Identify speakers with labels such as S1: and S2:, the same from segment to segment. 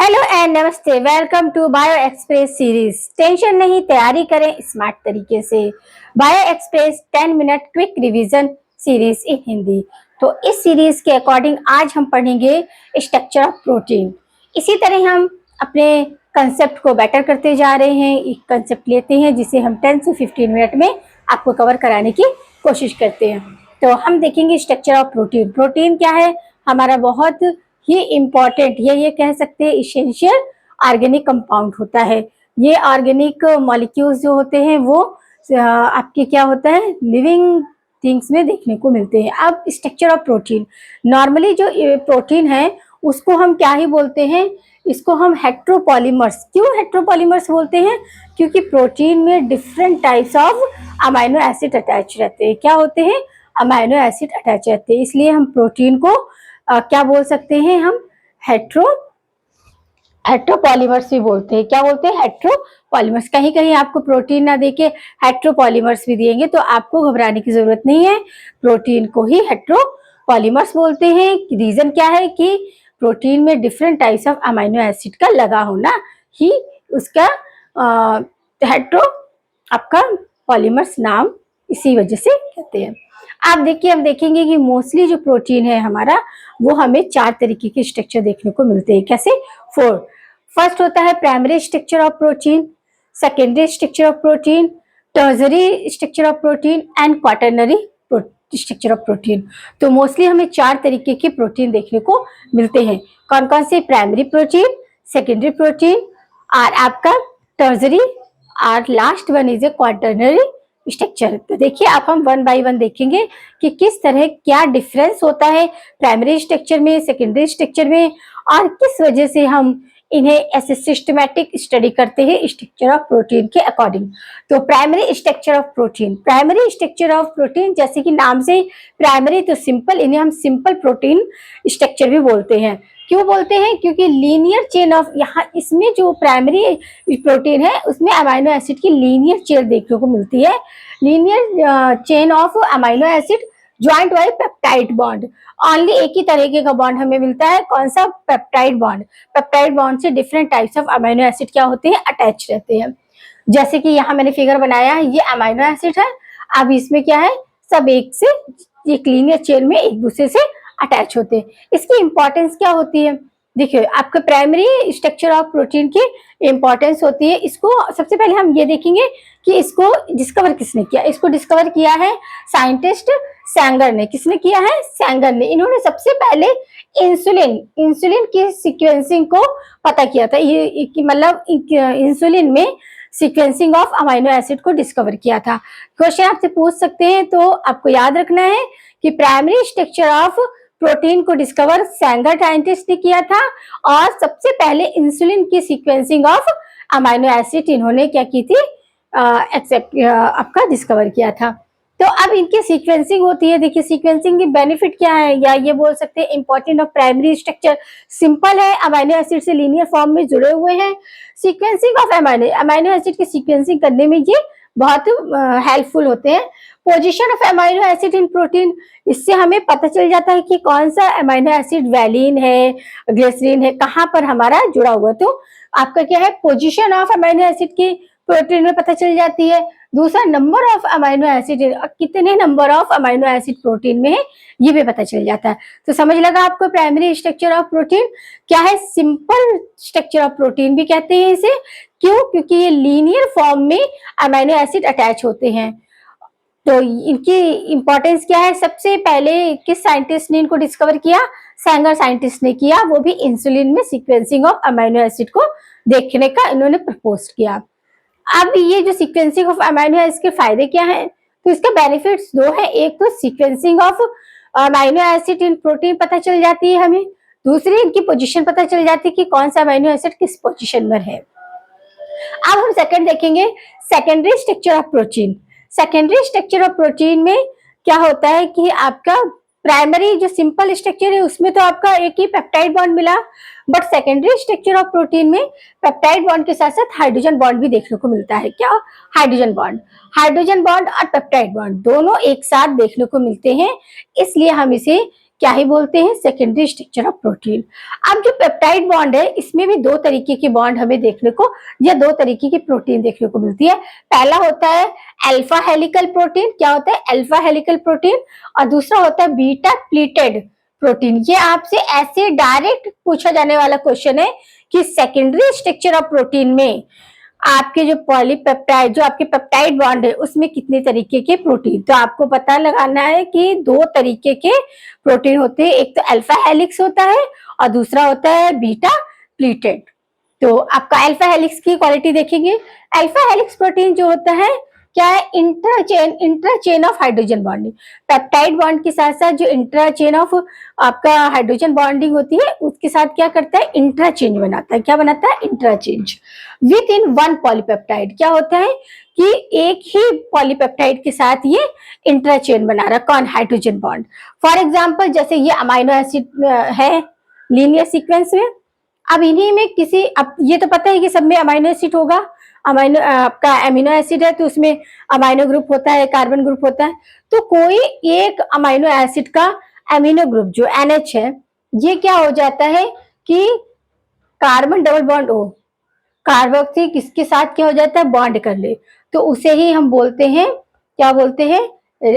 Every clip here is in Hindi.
S1: हेलो एंड नमस्ते। Welcome to bio express series. Tension नहीं, तैयारी करें स्मार्ट तरीके से। Bio express 10 minute quick revision series in Hindi. तो इस सीरीज के अकॉर्डिंग आज हम पढ़ेंगे स्ट्रक्चर ऑफ प्रोटीन। इसी तरह हम अपने कंसेप्ट को बेटर करते जा रहे हैं। एक कंसेप्ट लेते हैं जिसे हम 10 से 15 मिनट में आपको कवर कराने की कोशिश करते हैं। तो हम देखेंगे स्ट्रक्चर ऑफ प्रोटीन। प्रोटीन क्या है? हमारा बहुत ही इम्पॉर्टेंट, ये कह सकते हैं इसेंशियल ऑर्गेनिक कंपाउंड होता है। ये ऑर्गेनिक मॉलिक्यूल्स जो होते हैं वो आपके क्या होता है, लिविंग थिंग्स में देखने को मिलते हैं। अब स्ट्रक्चर ऑफ प्रोटीन, नॉर्मली जो प्रोटीन है उसको हम क्या ही बोलते हैं, इसको हम हेट्रोपॉलीमर्स। क्यों हेट्रोपॉलीमर्स बोलते हैं? क्योंकि प्रोटीन में different types of amino acid attach रहते हैं। क्या होते हैं? अमाइनो एसिड अटैच रहते हैं। इसलिए हम प्रोटीन को क्या बोल सकते हैं, हम हेट्रोपॉलीमर्स भी बोलते हैं। क्या बोलते हैं? हेट्रोपॉलीमर्स। कहीं कहीं आपको प्रोटीन ना देके हेट्रोपॉलीमर्स भी दिएंगे तो आपको घबराने की जरूरत नहीं है, प्रोटीन को ही हेट्रोपॉलीमर्स बोलते हैं। रीजन क्या है कि प्रोटीन में different types of amino acid का लगा होना ही उसका हेट्रो आपका पॉलीमर्स नाम इसी वजह से कहते हैं। आप देखिए, हम देखेंगे कि मोस्टली जो प्रोटीन है हमारा वो हमें 4 तरीके के स्ट्रक्चर देखने को मिलते हैं। कैसे? 4। फर्स्ट होता है primary structure of protein, secondary structure of protein, टर्जरी structure of protein and quaternary structure of protein. तो मोस्टली हमें 4 तरीके के प्रोटीन देखने को मिलते हैं। कौन कौन से? प्राइमरी प्रोटीन, सेकेंडरी प्रोटीन और आपका टर्जरी और last one is a quaternary structure. तो देखिए, आप हम 1 बाय 1 देखेंगे कि किस तरह क्या डिफरेंस होता है प्राइमरी स्ट्रक्चर में, सेकेंडरी स्ट्रक्चर में, और किस वजह से हम इन्हें ऐसे सिस्टमैटिक स्टडी करते हैं स्ट्रक्चर ऑफ प्रोटीन के अकॉर्डिंग। तो primary structure of protein, primary structure of protein जैसे कि नाम से प्राइमरी तो सिंपल, इन्हें हम सिंपल प्रोटीन स्ट्रक्चर भी बोलते हैं। क्यों बोलते हैं? क्योंकि लीनियर चेन ऑफ, यहाँ इसमें जो प्राइमरी प्रोटीन है उसमें अमाइनो एसिड की लीनियर चेन देखने को मिलती है। Linear chain of amino acid joint bye peptide bond. Only एक ही तरीके का बॉन्ड हमें मिलता है। कौन सा? Peptide bond. पेप्टाइड बॉन्ड से different types of amino acid क्या होते हैं, अटैच रहते हैं। जैसे कि यहाँ मैंने फिगर बनाया है, ये अमाइनो एसिड है। अब इसमें क्या है, सब एक से एक लीनियर चेन में एक दूसरे से अटैच होते हैं। इसकी इंपॉर्टेंस क्या होती है? देखिए, आपके प्राइमरी स्ट्रक्चर ऑफ प्रोटीन की इंपॉर्टेंस होती है। इसको सबसे पहले हम ये देखेंगे कि इसको डिस्कवर किसने किया। इसको डिस्कवर किया है साइंटिस्ट सैंगर ने। किसने किया है? सैंगर ने। इन्होंने सबसे पहले इंसुलिन की सीक्वेंसिंग को पता किया था। ये मतलब इंसुलिन में सीक्वेंसिंग ऑफ अमाइनो एसिड को डिस्कवर किया था। क्वेश्चन आपसे पूछ सकते हैं, तो आपको याद रखना है कि प्राइमरी स्ट्रक्चर ऑफ प्रोटीन को डिस्कवर सैंगर साइंटिस्ट ने किया था, और सबसे पहले इंसुलिन की सीक्वेंसिंग ऑफ अमाइनो एसिड इन्होंने क्या की थी, आपका डिस्कवर किया था। तो अब इनकी सीक्वेंसिंग होती है। देखिए, सीक्वेंसिंग की बेनिफिट क्या है, या ये बोल सकते हैं important of primary structure. Simple है, अमाइनो एसिड से लीनियर फॉर्म में जुड़े हुए हैं। सीक्वेंसिंग ऑफ अमाइनो एसिड की सीक्वेंसिंग करने में ये बहुत हेल्पफुल होते हैं। Position of amino acid in protein, इससे हमें पता चल जाता है कि कौन सा अमाइनो एसिड वैलिन है, ग्लिसरीन है, कहाँ पर हमारा जुड़ा हुआ। तो आपका क्या है, पोजीशन ऑफ अमाइनो एसिड की प्रोटीन में पता चल जाती है। दूसरा, नंबर ऑफ अमाइनो एसिड, कितने number of amino acid protein में है ये भी पता चल जाता है। तो समझ लगा आपको प्राइमरी स्ट्रक्चर ऑफ प्रोटीन क्या है। सिंपल स्ट्रक्चर ऑफ प्रोटीन भी कहते हैं इसे। क्यों? क्योंकि ये लीनियर फॉर्म में अमाइनो एसिड अटैच होते हैं। तो इनकी इंपॉर्टेंस क्या है? सबसे पहले किस साइंटिस्ट ने इनको डिस्कवर किया? सैंगर साइंटिस्ट ने किया। वो भी इंसुलिन में सीक्वेंसिंग ऑफ अमाइनो एसिड को देखने का इन्होंने प्रपोज किया। अब ये जो सीक्वेंसिंग ऑफ अमाइनो एसिड के फायदे क्या हैं? तो इसके बेनिफिट्स 2 हैं। एक तो sequencing of amino acid in protein पता चल जाती है हमें। दूसरी, इनकी पोजीशन पता चल जाती है कि कौन सा अमाइनो एसिड किस पोजीशन में है। अब हम सेकंड देखेंगे, secondary structure of protein. Secondary structure of protein में क्या होता है कि आपका प्राइमरी जो सिंपल स्ट्रक्चर है उसमें तो आपका एक ही पेप्टाइड बॉन्ड मिला, but secondary structure of protein में पेप्टाइड बॉन्ड के साथ साथ हाइड्रोजन बॉन्ड भी देखने को मिलता है। क्या? हाइड्रोजन बॉन्ड और पेप्टाइड बॉन्ड दोनों एक साथ देखने को मिलते हैं। इसलिए हम इसे क्या ही बोलते हैं, सेकेंडरी स्ट्रक्चर ऑफ प्रोटीन। अब जो पेप्टाइड बॉन्ड है इसमें भी दो तरीके की बॉन्ड हमें देखने को या दो तरीके की प्रोटीन देखने को मिलती है। पहला होता है अल्फा हेलिकल प्रोटीन, क्या होता है अल्फा हेलिकल प्रोटीन, और दूसरा होता है बीटा प्लीटेड प्रोटीन। ये आपसे ऐसे डायरेक्ट पूछा जाने वाला क्वेश्चन है कि सेकेंडरी स्ट्रक्चर ऑफ प्रोटीन में आपके जो पॉलीपेप्टाइड, जो आपके पेप्टाइड बॉन्ड है उसमें कितने तरीके के प्रोटीन, तो आपको पता लगाना है कि दो तरीके के प्रोटीन होते हैं, एक तो अल्फा हेलिक्स होता है और दूसरा होता है बीटा प्लीटेड। तो आपका अल्फा हेलिक्स की क्वालिटी देखेंगे। अल्फा हेलिक्स प्रोटीन जो होता है क्या है, intrachain of hydrogen bonding. Peptide bond के साथ साथ जो इंट्राचेन ऑफ आपका हाइड्रोजन बॉन्डिंग होती है उसके साथ क्या करता है, इंट्राचेंज बनाता है। क्या बनाता है, इंट्राचेंज विद इन वन पॉलीपेप्टाइड। क्या होता है कि एक ही पॉलीपेप्टाइड के साथ ये इंट्राचेन बना रहा, कौन, हाइड्रोजन बॉन्ड। फॉर एग्जाम्पल जैसे ये अमाइनो एसिड है लीनियर सीक्वेंस में, अब इन्हीं में किसी, अब ये तो पता है कि सब में अमाइनो एसिड होगा, अमाइनो आपका एमिनो एसिड है तो उसमें अमाइनो ग्रुप होता है, कार्बन ग्रुप होता है, तो कोई एक अमाइनो एसिड का एमिनो ग्रुप जो NH है ये क्या हो जाता है कि carbon double bond O, carboxy किसके साथ क्या हो जाता है, बॉन्ड कर ले, तो उसे ही हम बोलते हैं, क्या बोलते हैं,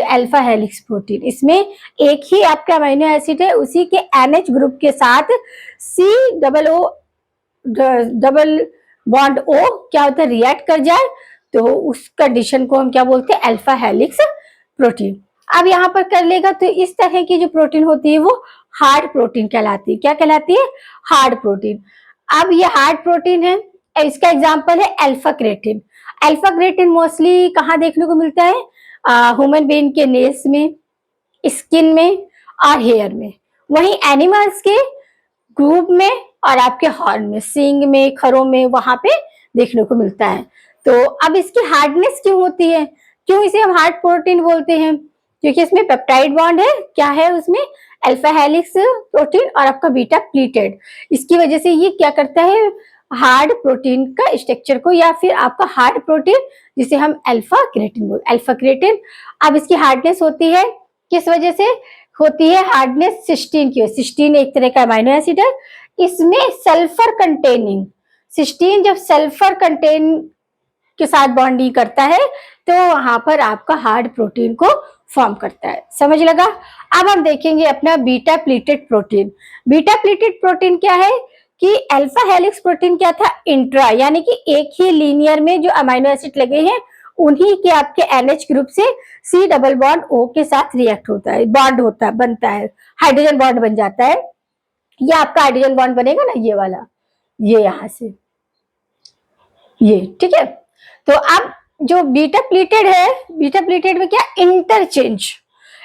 S1: अल्फा हेलिक्स प्रोटीन। इसमें एक ही आपका अमीनो एसिड है, उसी के NH ग्रुप के साथ C double O double bond O क्या होता है, रिएक्ट कर जाए, तो उस कंडीशन को हम क्या बोलते हैं, अल्फा हेलिक्स प्रोटीन। अब यहाँ पर कर लेगा तो इस तरह की जो प्रोटीन होती है वो हार्ड प्रोटीन कहलाती है। क्या कहलाती है, हार्ड प्रोटीन। अब ये हार्ड प्रोटीन है, इसका एग्जांपल है alpha creatine. Alpha creatine mostly कहाँ देखने को मिलता है, ह्यूमन बीइंग के नेल्स में, स्किन में और हेयर में। वहीं एनिमल्स के ग्रुप में और आपके हॉर्न में, सींग में, खरों में, वहां पे देखने को मिलता है। तो अब इसकी हार्डनेस क्यों होती है, क्यों इसे हम हार्ड प्रोटीन बोलते हैं, क्योंकि इसमें पेप्टाइड बॉन्ड है, क्या है उसमें, अल्फा हेलिक्स प्रोटीन और आपका बीटा प्लीटेड। इसकी वजह से ये क्या करता है, हार्ड प्रोटीन का स्ट्रक्चर को, या फिर आपका हार्ड प्रोटीन जिसे हम अल्फा क्रेटिन बोलते, अल्फा क्रेटिन। अब इसकी हार्डनेस होती है किस वजह से होती है, हार्डनेस सिस्टीन की, सिस्टीन एक तरह का अमीनो एसिड है, इसमें सल्फर कंटेनिंग, सिस्टीन जब सल्फर कंटेन के साथ बॉन्डिंग करता है तो वहां पर आपका हार्ड प्रोटीन को फॉर्म करता है। समझ लगा। अब हम देखेंगे अपना beta pleated protein. Beta pleated protein क्या है कि अल्फा हेलिक्स प्रोटीन क्या था, इंट्रा, यानी कि एक ही लीनियर में जो अमीनो एसिड लगे हैं उन्हीं के आपके NH ग्रुप से C डबल बॉन्ड O के साथ रिएक्ट होता है, बॉन्ड होता है, बनता है, हाइड्रोजन बॉन्ड बन जाता है। ये आपका हाइड्रोजन बॉन्ड बनेगा ना, ये वाला, ये यहां से, ये ठीक है। तो अब जो बीटा प्लीटेड है, बीटा प्लीटेड में क्या, interchange,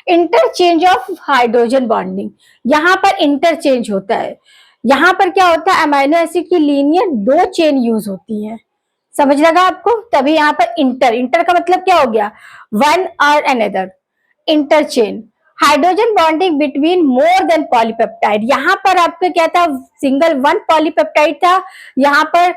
S1: interchange of hydrogen bonding, यहाँ पर इंटरचेंज होता है। यहाँ पर क्या होता है, अमीनो एसिड की लीनियर दो चेन यूज होती है। समझ लगा आपको, तभी यहाँ पर इंटर, इंटर का मतलब क्या हो गया, वन और another, interchain, hydrogen bonding between more than polypeptide. यहाँ पर आपका क्या था, सिंगल वन पॉलीपेप्टाइड था, यहाँ पर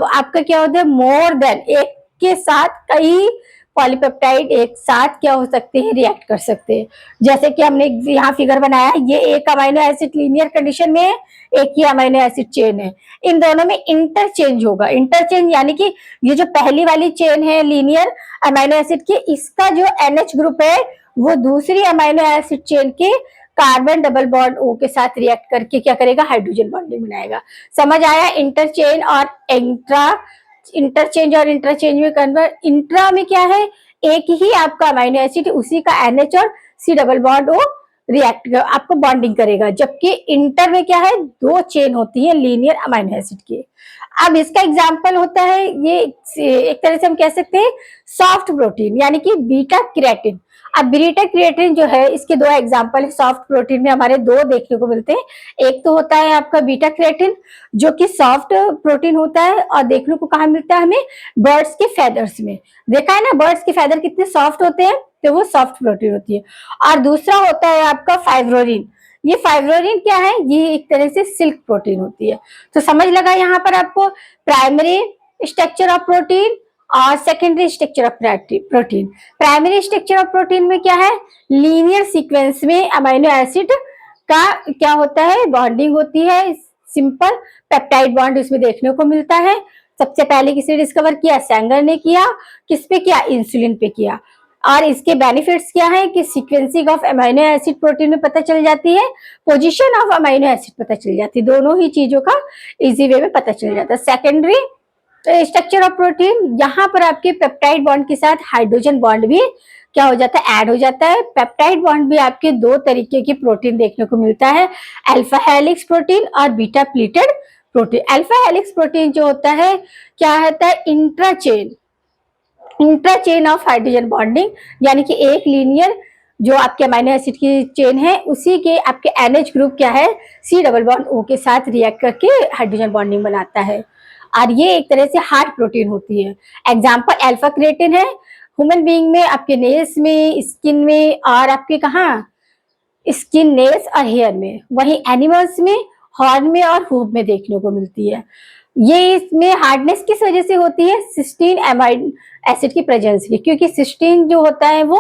S1: आपका क्या होता है, मोर देन, एक के साथ कई पॉलीपेप्टाइड एक साथ क्या हो सकते हैं, रिएक्ट कर सकते हैं। जैसे कि हमने यहाँ फिगर बनाया, ये एक अमीनो एसिड लीनियर कंडीशन में है, एक ही अमीनो एसिड चेन है, इन दोनों में इंटरचेंज होगा। इंटरचेंज यानी कि ये जो पहली वाली चेन है लीनियर अमीनो एसिड की, इसका जो NH ग्रुप है वो दूसरी अमीनो एसिड चेन के कार्बन डबल बॉन्ड O के साथ रिएक्ट करके क्या करेगा, हाइड्रोजन बॉन्डिंग बनाएगा। समझ आया, इंटरचेंज और इंट्रा, इंटरचेंज और इंटरचेंज में कन्वर्ट। इंट्रा में क्या है, एक ही आपका अमीनो एसिड, उसी का NH और C double bond O react आपको बॉन्डिंग करेगा, जबकि इंटर में क्या है, दो चेन होती है लीनियर अमीनो एसिड की। अब इसका एग्जांपल होता है, ये एक तरह से हम कह सकते हैं सॉफ्ट प्रोटीन, यानी कि बीटा क्रिएटिन। अब बीटा क्रिएटिन जो है, इसके दो एग्जांपल है सॉफ्ट प्रोटीन में, हमारे दो देखने को मिलते हैं। एक तो होता है आपका बीटा क्रिएटिन जो कि सॉफ्ट प्रोटीन होता है, और देखने को कहाँ मिलता है हमें, बर्ड्स के फेदर्स में। देखा है ना, बर्ड्स के फेदर कितने सॉफ्ट होते हैं, तो वो सॉफ्ट प्रोटीन होती है। और दूसरा होता है आपका फाइब्रोरिन। ये फाइब्रोरिन क्या है, ये एक तरह से सिल्क प्रोटीन होती है। तो समझ लगा यहाँ पर आपको प्राइमरी स्ट्रक्चर ऑफ प्रोटीन और secondary structure of protein. Primary structure of protein में क्या है, लीनियर सीक्वेंस में अमीनो एसिड का क्या होता है, बॉन्डिंग होती है, सिंपल पेप्टाइड बॉन्ड उसमें देखने को मिलता है। सबसे पहले किसने डिस्कवर किया, सेंगर ने किया। किस पे किया, इंसुलिन पे किया। और इसके बेनिफिट्स क्या है कि sequencing of amino acid protein में पता चल जाती है, पोजीशन ऑफ अमीनो एसिड पता चल जाती है, दोनों ही चीजों का इजी वे में पता चल जाता है। सेकेंडरी स्ट्रक्चर ऑफ प्रोटीन, यहाँ पर आपके पेप्टाइड बॉन्ड के साथ हाइड्रोजन बॉन्ड भी क्या हो जाता है, ऐड हो जाता है। पेप्टाइड बॉन्ड भी आपके दो तरीके की प्रोटीन देखने को मिलता है, अल्फा हेलिक्स प्रोटीन और beta pleated protein. Alpha helix protein जो होता है क्या होता है, इंट्राचेन ऑफ हाइड्रोजन बॉन्डिंग, यानी कि एक लीनियर जो आपके अमीनो एसिड की चेन है उसी के आपके NH ग्रुप क्या है, C डबल बॉन्ड O के साथ रिएक्ट करके हाइड्रोजन बॉन्डिंग बनाता है। और ये एक तरह से हार्ड प्रोटीन होती है। एग्जाम्पल अल्फा क्रिएटिन है, ह्यूमन बीइंग में आपके नेल्स में, स्किन में, और आपके कहाँ, स्किन, नेल्स और हेयर में। वहीं एनिमल्स में हॉर्न में और हूव में देखने को मिलती है। ये इसमें हार्डनेस किस वजह से होती है, सिस्टीन एमाइड एसिड की प्रेजेंस की, क्योंकि सिस्टीन जो होता है वो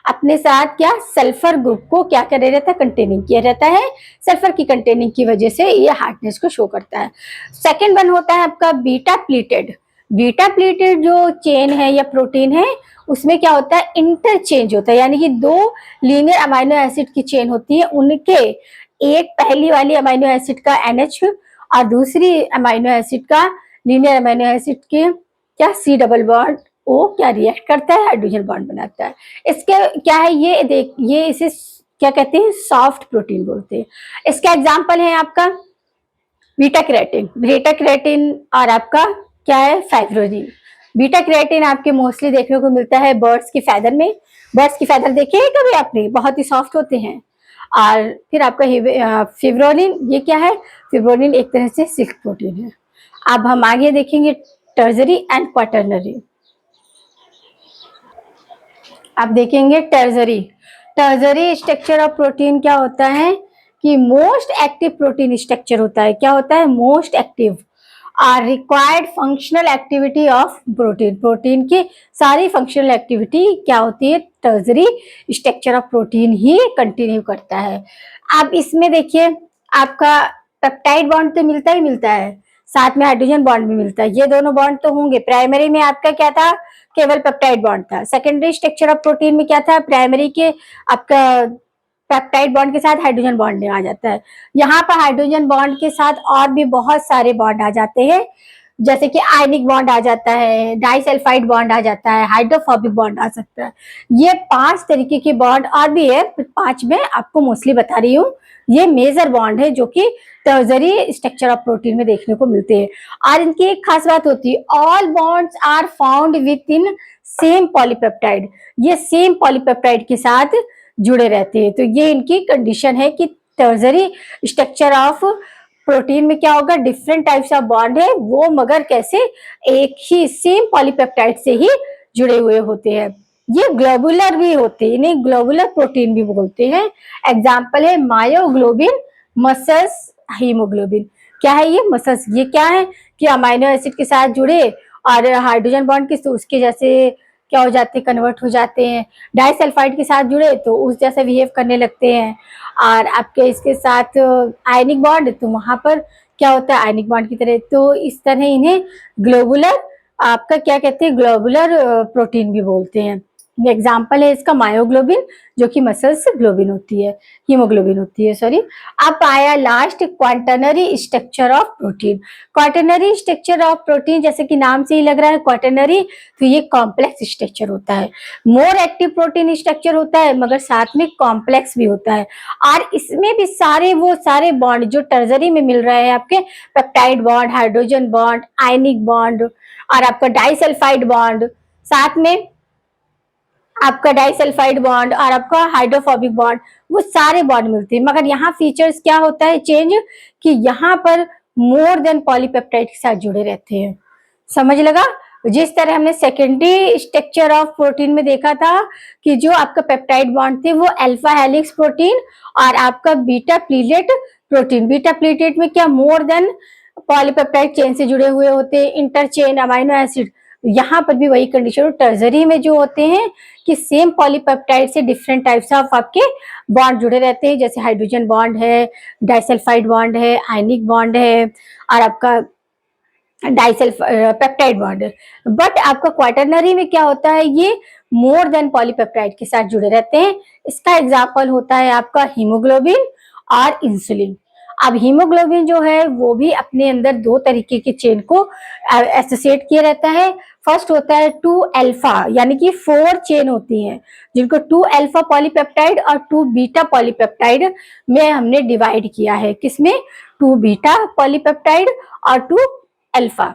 S1: अपने साथ क्या, सल्फर ग्रुप को क्या करे रहता है, कंटेनिंग किया रहता है। सल्फर की कंटेनिंग की वजह से ये हार्डनेस को शो करता है। सेकेंड वन होता है आपका बीटा प्लीटेड। बीटा प्लीटेड जो चेन है या प्रोटीन है उसमें क्या होता है, इंटरचेंज होता है, यानी कि दो लीनियर अमीनो एसिड की चेन होती है, उनके एक पहली वाली अमीनो एसिड का NH और दूसरी अमीनो एसिड का, लीनियर अमीनो एसिड के क्या, C डबल बॉन्ड O क्या रिएक्ट करता है, हाइड्रोजन बॉन्ड बनाता है। इसके क्या है, ये देख, ये इसे क्या कहते हैं, सॉफ्ट प्रोटीन बोलते हैं। इसका एग्जाम्पल है आपका बीटा क्रेटिन। बीटा क्रेटिन और आपका क्या है, फाइब्रोनिन। बीटा क्रेटिन आपके मोस्टली देखने को मिलता है बर्ड्स की फैदर में। बर्ड्स की फैदर देखे हैं कभी आपने, बहुत ही सॉफ्ट होते हैं। और फिर आपका फिब्रोनिन, ये क्या है, फिब्रोनिन एक तरह से सिल्क प्रोटीन है। अब हम आगे देखेंगे टर्जरी एंड क्वाटरनरी। आप देखेंगे टर्जरी। टर्जरी स्ट्रक्चर ऑफ प्रोटीन क्या होता है कि मोस्ट एक्टिव प्रोटीन स्ट्रक्चर होता है। क्या होता है, most active or required functional activity of protein. Protein की सारी फंक्शनल एक्टिविटी क्या होती है, टर्जरी स्ट्रक्चर ऑफ प्रोटीन ही कंटिन्यू करता है। अब इसमें देखिए आपका पेप्टाइड बॉन्ड तो मिलता ही मिलता है, साथ में हाइड्रोजन बॉन्ड भी मिलता है, ये दोनों बॉन्ड तो होंगे। प्राइमरी में आपका क्या था, केवल पेप्टाइड बॉन्ड था। सेकेंडरी स्ट्रक्चर ऑफ प्रोटीन में क्या था, प्राइमरी के आपका पेप्टाइड बॉन्ड के साथ हाइड्रोजन बॉन्ड आ जाता है। यहाँ पर हाइड्रोजन बॉन्ड के साथ और भी बहुत सारे बॉन्ड आ जाते हैं, जैसे कि आयनिक बॉन्ड आ जाता है, डाइसल्फाइड बॉन्ड आ जाता है, हाइड्रोफोबिक बॉन्ड आ सकता है। ये 5 तरीके के बॉन्ड और भी है, 5 में आपको मोस्टली बता रही हूँ। ये मेजर बॉन्ड है जो कि टर्जरी स्ट्रक्चर ऑफ प्रोटीन में देखने को मिलते हैं। और इनकी एक खास बात होती है, all bonds are found within same polypeptide. ये सेम पॉलीपेप्टाइड के साथ जुड़े रहते हैं। तो ये इनकी कंडीशन है कि टर्जरी स्ट्रक्चर ऑफ प्रोटीन में क्या होगा, डिफरेंट टाइप्स ऑफ बॉन्ड है वो, मगर कैसे, एक ही सेम पॉलीपेप्टाइड से ही जुड़े हुए होते हैं। ये ग्लोबुलर भी होते हैं, इन्हें ग्लोबुलर प्रोटीन भी बोलते हैं। एग्जाम्पल है मायोग्लोबिन, मसल्स, हीमोग्लोबिन। क्या है ये, मसल्स। ये क्या है कि अमीनो एसिड के साथ जुड़े और हाइड्रोजन बॉन्ड के उसके जैसे क्या हो जाते हैं, कन्वर्ट हो जाते हैं। डाइसल्फाइड के साथ जुड़े तो उस जैसे बिहेव करने लगते हैं। और आपके इसके साथ आयनिक बॉन्ड, तो वहां पर क्या होता है, आयनिक बॉन्ड की तरह। तो इस तरह इन्हें ग्लोबुलर, आपका क्या कहते हैं, ग्लोबुलर प्रोटीन भी बोलते हैं। एग्जाम्पल है इसका मायोग्लोबिन, जो कि मसल्स ग्लोबिन होती है, हीमोग्लोबिन होती है, सॉरी। अब आया last quaternary structure of protein. Quaternary structure of protein, जैसे कि नाम से ही लग रहा है क्वाटरनरी, तो ये कॉम्प्लेक्स स्ट्रक्चर होता है। मोर एक्टिव प्रोटीन स्ट्रक्चर होता है, मगर साथ में कॉम्प्लेक्स भी होता है। और इसमें भी सारे बॉन्ड जो टर्जरी में मिल रहे हैं आपके, peptide bond, hydrogen bond, ionic bond और आपका डाइसल्फाइड बॉन्ड, साथ में आपका डाइसल्फाइड बॉन्ड और आपका हाइड्रोफोबिक बॉन्ड, वो सारे बॉन्ड मिलते हैं। मगर यहाँ फीचर्स क्या होता है चेंज, कि यहाँ पर मोर देन पॉलीपेप्टाइड के साथ जुड़े रहते हैं। समझ लगा। जिस तरह हमने सेकेंडरी स्ट्रक्चर ऑफ प्रोटीन में देखा था कि जो आपका पेप्टाइड बॉन्ड थे वो अल्फा हेलिक्स प्रोटीन और आपका beta pleated protein. Beta pleated में क्या, मोर देन पॉलीपेप्टाइड चेन से जुड़े हुए होते हैं, इंटरचेन अमीनो एसिड यहाँ पर भी वही कंडीशन, टर्जरी में जो होते हैं कि सेम पॉलीपेप्टाइड से डिफरेंट टाइप्स ऑफ आपके बॉन्ड जुड़े रहते हैं, जैसे हाइड्रोजन बॉन्ड है, डाइसल्फाइड बॉन्ड है, आयनिक बॉन्ड है, और आपका डाइसल्फ पेप्टाइड बॉन्ड है। बट आपका क्वाटरनरी में क्या होता है, ये मोर देन पॉलीपेप्टाइड के साथ जुड़े रहते हैं। इसका एग्जाम्पल होता है आपका हीमोग्लोबिन और इंसुलिन। अब हीमोग्लोबिन जो है वो भी अपने अंदर दो तरीके के चेन को एसोसिएट किया रहता है। फर्स्ट होता है 2 अल्फा, यानी कि 4 चेन होती हैं, जिनको 2 अल्फा पॉलीपेप्टाइड और 2 बीटा पॉलीपेप्टाइड में हमने डिवाइड किया है। किसमें? 2 बीटा पॉलीपेप्टाइड और 2 अल्फा।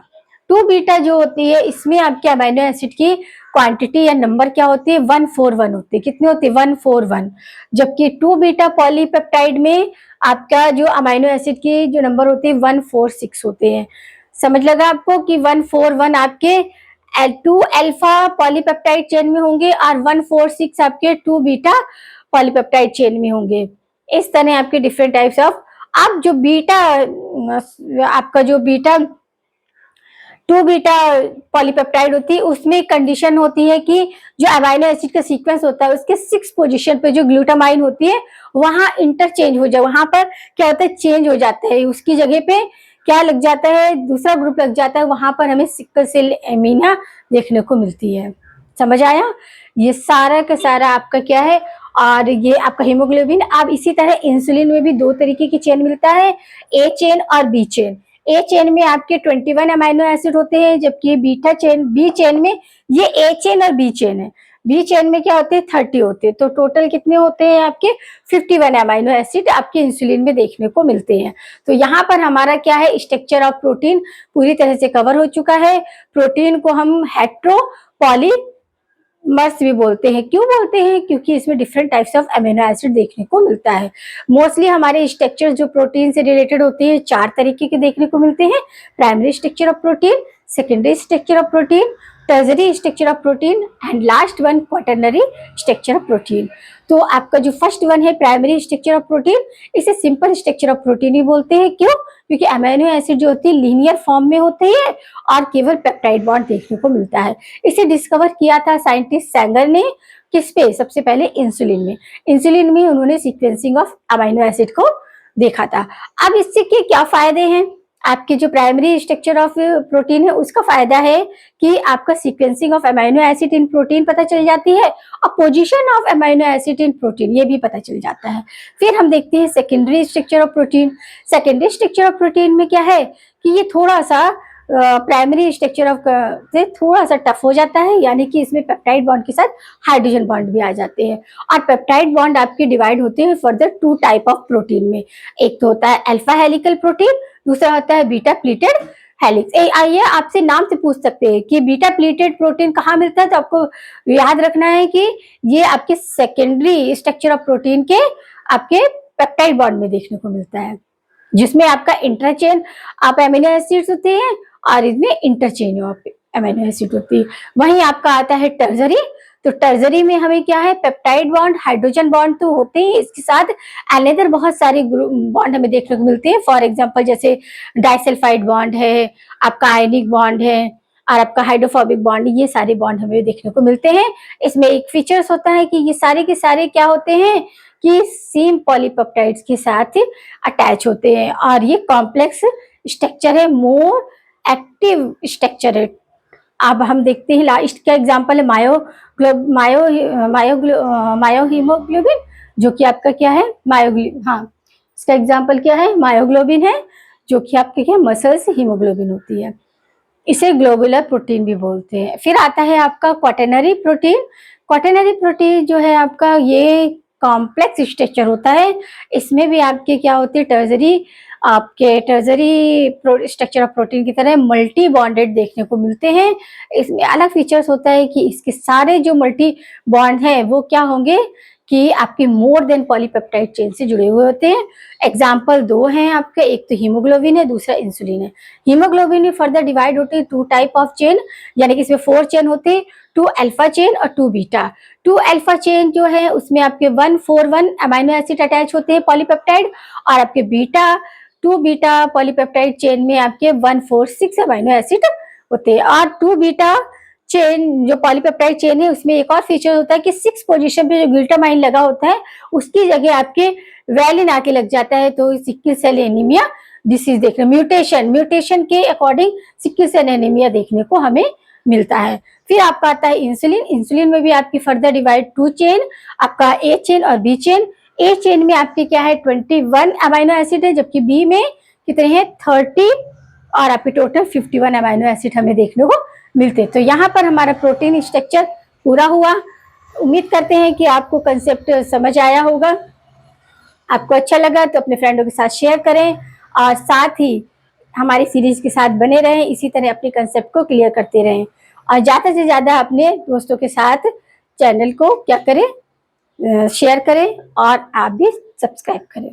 S1: 2 बीटा जो होती है, इसमें आपके अमीनो एसिड की क्वांटिटी या नंबर क्या होती है? 141 होती है। कितनी होती है? 141। जबकि 2 बीटा पॉलीपेप्टाइड में आपका जो अमीनो एसिड की जो नंबर होती है 146 होते हैं। समझ लगा आपको कि 141 आपके 2 अल्फा पॉलीपेप्टाइड चेन में होंगे और 146 आपके 2 बीटा पॉलीपेप्टाइड चेन में होंगे। इस तरह आपके डिफरेंट टाइप्स ऑफ। अब जो बीटा, आपका जो बीटा 2 बीटा पॉलीपेप्टाइड होती है, उसमें कंडीशन होती है कि जो अमीनो एसिड का सीक्वेंस होता है उसके 6 पोजीशन पे जो ग्लूटामाइन होती है वहां इंटरचेंज हो जाए, वहां पर क्या होता है? चेंज हो जाता है, उसकी जगह पे क्या लग जाता है? दूसरा ग्रुप लग जाता है। वहां पर हमें सिकल सेल एनीमिया देखने को मिलती है। समझ आया? ये सारा का सारा आपका क्या है, और ये आपका हीमोग्लोबिन। अब इसी तरह इंसुलिन में भी दो तरीके की चेन मिलता है, ए चेन और बी चेन। ए चेन में आपके 21 अमीनो एसिड होते हैं, जबकि बी चेन में, ये ए चेन और बी चेन है, बी चेन में क्या होते हैं? 30 होते हैं। तो टोटल कितने होते हैं आपके? 51 अमीनो एसिड आपके इंसुलिन में देखने को मिलते हैं। तो यहाँ पर हमारा क्या है? स्ट्रक्चर ऑफ प्रोटीन पूरी तरह से कवर हो चुका है। प्रोटीन को हम हेट्रो पॉलीमर्स भी बोलते हैं। क्यों बोलते हैं? क्योंकि इसमें different types of amino acid देखने को मिलता है। मोस्टली हमारे स्ट्रक्चर जो प्रोटीन से रिलेटेड होते हैं 4 तरीके के देखने को मिलते हैं। Primary structure of protein, secondary structure of protein, टर्जरी structure of protein and last one quaternary structure of protein. तो आपका जो फर्स्ट वन है प्राइमरी स्ट्रक्चर ऑफ प्रोटीन, इसे सिंपल स्ट्रक्चर ऑफ प्रोटीन ही बोलते हैं। क्यों? क्योंकि अमीनो एसिड जो होती है लीनियर फॉर्म में होती है और केवल पेप्टाइड बॉन्ड देखने को मिलता है। इसे डिस्कवर किया था साइंटिस्ट सैंगर ने। किस पे? सबसे पहले इंसुलिन में। इंसुलिन में उन्होंने सीक्वेंसिंग ऑफ अमीनो एसिड को देखा था। अब इससे के क्या फायदे हैं? आपके जो प्राइमरी स्ट्रक्चर ऑफ प्रोटीन है उसका फायदा है कि आपका sequencing of amino acid in protein पता चल जाती है, और position of amino acid in protein ये भी पता चल जाता है। फिर हम देखते हैं secondary structure of protein. Secondary structure of protein में क्या है कि ये थोड़ा सा प्राइमरी स्ट्रक्चर ऑफ से थोड़ा सा टफ हो जाता है, यानी कि इसमें पेप्टाइड बॉन्ड के साथ हाइड्रोजन बॉन्ड भी आ जाते हैं। और पेप्टाइड बॉन्ड आपके डिवाइड होते हैं फर्दर 2 टाइप ऑफ प्रोटीन में। एक तो होता है अल्फा हेलिकल प्रोटीन, दूसरा होता है बीटा प्लीटेड हेलिक्स। आइए आपसे नाम से पूछ सकते हैं कि बीटा प्लीटेड प्रोटीन कहाँ मिलता है, तो आपको याद रखना है कि ये आपके सेकेंडरी स्ट्रक्चर ऑफ प्रोटीन के आपके पेप्टाइड बॉन्ड में देखने को मिलता है, जिसमें आपका इंटरचेन आप अमीनो एसिड्स होते हैं और इसमें इंटरचेंज ऑफ अमीनो एसिड होती है। वहीं आपका आता है टर्जरी। तो टर्जरी में हमें क्या है? पेप्टाइड बॉन्ड, हाइड्रोजन बॉन्ड तो होते ही, इसके साथ अनदर बहुत सारे बॉन्ड हमें देखने को मिलते हैं। फॉर एग्जांपल जैसे डाइसल्फाइड बॉन्ड है, आपका आयनिक बॉन्ड है, और आपका हाइड्रोफोबिक बॉन्ड, ये सारे बॉन्ड हमें देखने को मिलते हैं। इसमें एक फीचर्स होता है कि ये सारे के सारे क्या होते हैं कि सेम पॉलीपेप्टाइड्स के साथ अटैच होते हैं, और ये कॉम्प्लेक्स स्ट्रक्चर है, मोर एक्टिव स्ट्रक्चर है। अब हम देखते हैं लास्ट का एग्जांपल है मायो हीमोग्लोबिन, जो कि आपका क्या है? इसका एग्जांपल क्या है? मायोग्लोबिन है, जो कि आपके क्या? मसल्स हीमोग्लोबिन होती है। इसे ग्लोबुलर प्रोटीन भी बोलते हैं। फिर आता है आपका क्वाटरनरी प्रोटीन। क्वाटरनरी प्रोटीन जो है आपका, ये कॉम्प्लेक्स स्ट्रक्चर होता है। इसमें भी आपके क्या होते हैं? टर्जरी स्ट्रक्चर ऑफ प्रोटीन की तरह मल्टी बॉन्डेड देखने को मिलते हैं। इसमें अलग फीचर्स होता है कि इसके सारे जो मल्टी बॉन्ड हैं वो क्या होंगे कि आपके मोर देन पॉलीपेप्टाइड चेन से जुड़े हुए होते हैं। एग्जाम्पल 2 हैं आपके, एक तो हीमोग्लोबिन है, दूसरा इंसुलिन है। हीमोग्लोबिन में फर्दर डिवाइड होते हैं 2 टाइप ऑफ चेन, यानी कि इसमें 4 चेन होते हैं, 2 अल्फा चेन और 2 बीटा। 2 अल्फा चेन जो है उसमें आपके 141 अमीनो एसिड अटैच होते हैं पॉलीपेप्टाइड, और आपके 2 बीटा पॉलीपेप्टाइड चेन में आपके 146 अमीनो एसिड होते हैं। और 2 बीटा चेन, जो पॉलीपेप्टाइड चेन है, उसमें एक और फीचर होता है कि 6 पोजीशन पे जो ग्लूटामाइन लगा होता है, उसकी जगह आपके वैलिन आके लग जाता है, तो सिकल सेल एनीमिया डिसीज देखने, म्यूटेशन के अकॉर्डिंग सिकल सेल एनीमिया देखने को हमें मिलता है। फिर आपका आता है इंसुलिन में भी आपकी फर्दर डिवाइड 2 चेन, आपका ए चेन और बी चेन। ए चेन में आपके क्या है 21 अमाइनो एसिड है, जबकि बी में कितने हैं 30, और आपके टोटल 51 अमाइनो एसिड हमें देखने को मिलते हैं। तो यहाँ पर हमारा प्रोटीन स्ट्रक्चर पूरा हुआ। उम्मीद करते हैं कि आपको कंसेप्ट समझ आया होगा। आपको अच्छा लगा तो अपने फ्रेंडों के साथ शेयर करें, और साथ ही हमारी सीरीज के साथ बने रहें, इसी तरह अपने कंसेप्ट को क्लियर करते रहें, और ज़्यादा से ज़्यादा अपने दोस्तों के साथ चैनल को क्या करें, शेयर करें, और आप भी सब्सक्राइब करें।